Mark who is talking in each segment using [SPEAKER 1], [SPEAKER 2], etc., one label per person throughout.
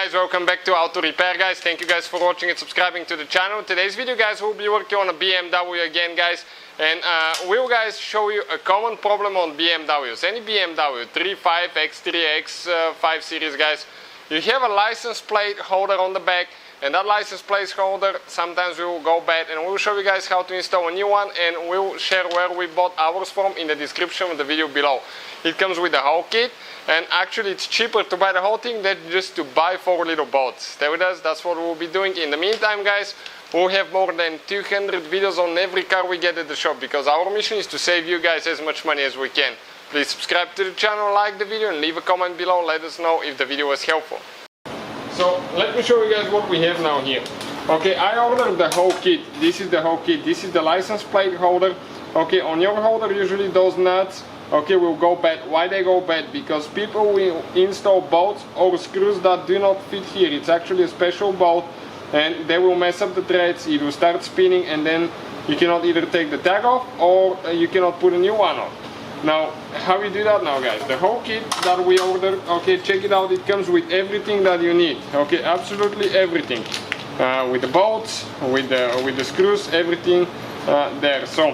[SPEAKER 1] guys, welcome back to Auto Repair guys. Thank you guys for watching and subscribing to the channel. Today's video guys, we'll be working on a BMW again guys, and we'll guys show you a common problem on BMWs. Any BMW 3, 5, X3, X5 series guys, you have a license plate holder on the back, and that license plate holder sometimes will go bad, and we'll show you guys how to install a new one, and we'll share where we bought ours from in the description of the video below. It comes with the whole kit, and actually it's cheaper to buy the whole thing than just to buy 4 little bolts. Stay with us, that's what we'll be doing. In the meantime guys, we'll have more than 200 videos on every car we get at the shop, because our mission is to save you guys as much money as we can. Please subscribe to the channel, like the video, and leave a comment below. Let us know if the video was helpful. So let me show you guys what we have now here. Okay, I ordered the whole kit. This is the whole kit. This is the license plate holder. Okay, on your holder usually those nuts will go bad. Why they go bad? Because people will install bolts or screws that do not fit here. It's actually a special bolt, and they will mess up the threads. It will start spinning, and then you cannot either take the tag off or you cannot put a new one on. Now, how we do that now guys? The whole kit that we ordered, okay, check it out. It comes with everything that you need. Okay, absolutely everything. With the bolts, with the screws, everything there. So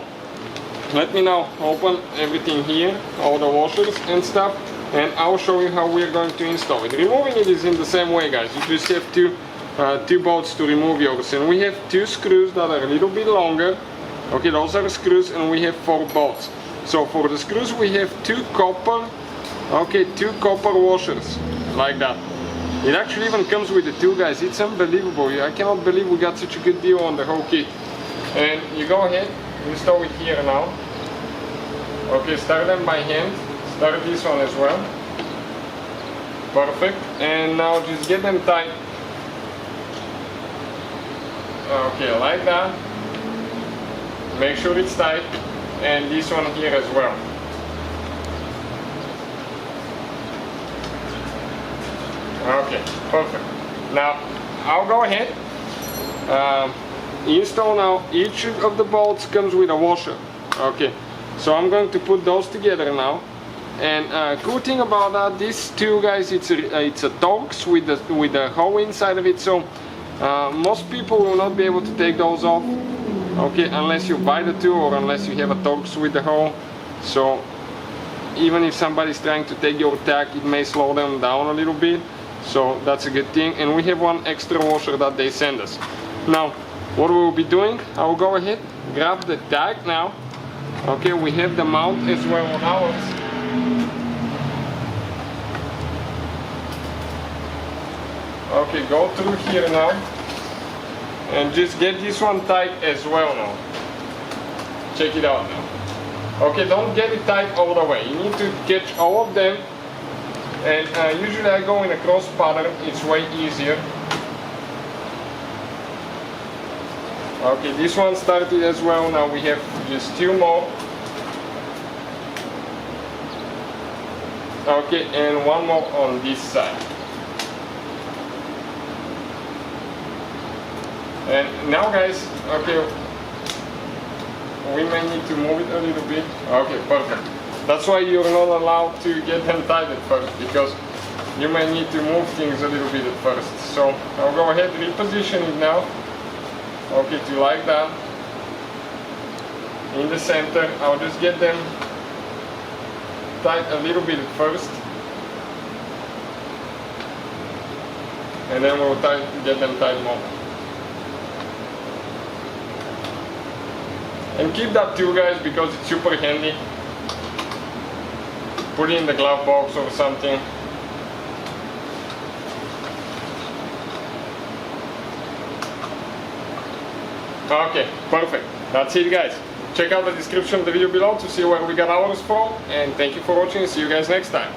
[SPEAKER 1] let me now open everything here, all the washers and stuff, and I'll show you how we're going to install it. Removing it is in the same way guys. You just have two bolts to remove yours, and we have 2 screws that are a little bit longer. Okay, those are screws, and we have 4 bolts. So for the screws we have 2 copper washers, like that. It actually even comes with the 2 guys. It's unbelievable. I cannot believe we got such a good deal on the whole kit. And you go ahead, install it here now. Okay, start them by hand. Start this one as well. Perfect. And now just get them tight. Okay, like that. Make sure it's tight. And this one here as well. Okay, perfect. Now I'll go ahead. Install now. Each of the bolts comes with a washer. Okay, so I'm going to put those together now. And cool thing about that, these 2 guys, it's a Torx with the hole inside of it. So most people will not be able to take those off. Okay, unless you buy the 2 or unless you have a Torx with the hole. So even if somebody's trying to take your tag, it may slow them down a little bit. So that's a good thing. And we have 1 extra washer that they send us. Now, what we'll be doing, I will go ahead, grab the tag now. Okay, we have the mount as well on ours. Okay, go through here now. And just get this one tight as well now. Check it out now. Okay, don't get it tight all the way. You need to catch all of them. And usually I go in a cross pattern. It's way easier. Okay, this one started as well. Now we have just 2 more. Okay, and 1 more on this side. And now guys, okay, we may need to move it a little bit. Okay, perfect. That's why you're not allowed to get them tied at first, because you may need to move things a little bit at first. So I'll go ahead, reposition it now. Okay, to like that. In the center, I'll just get them tied a little bit at first. And then we'll get them tied more. And keep that 2 guys, because it's super handy. Put it in the glove box or something. Okay, perfect. That's it guys. Check out the description of the video below to see where we got ours from. And thank you for watching. See you guys next time.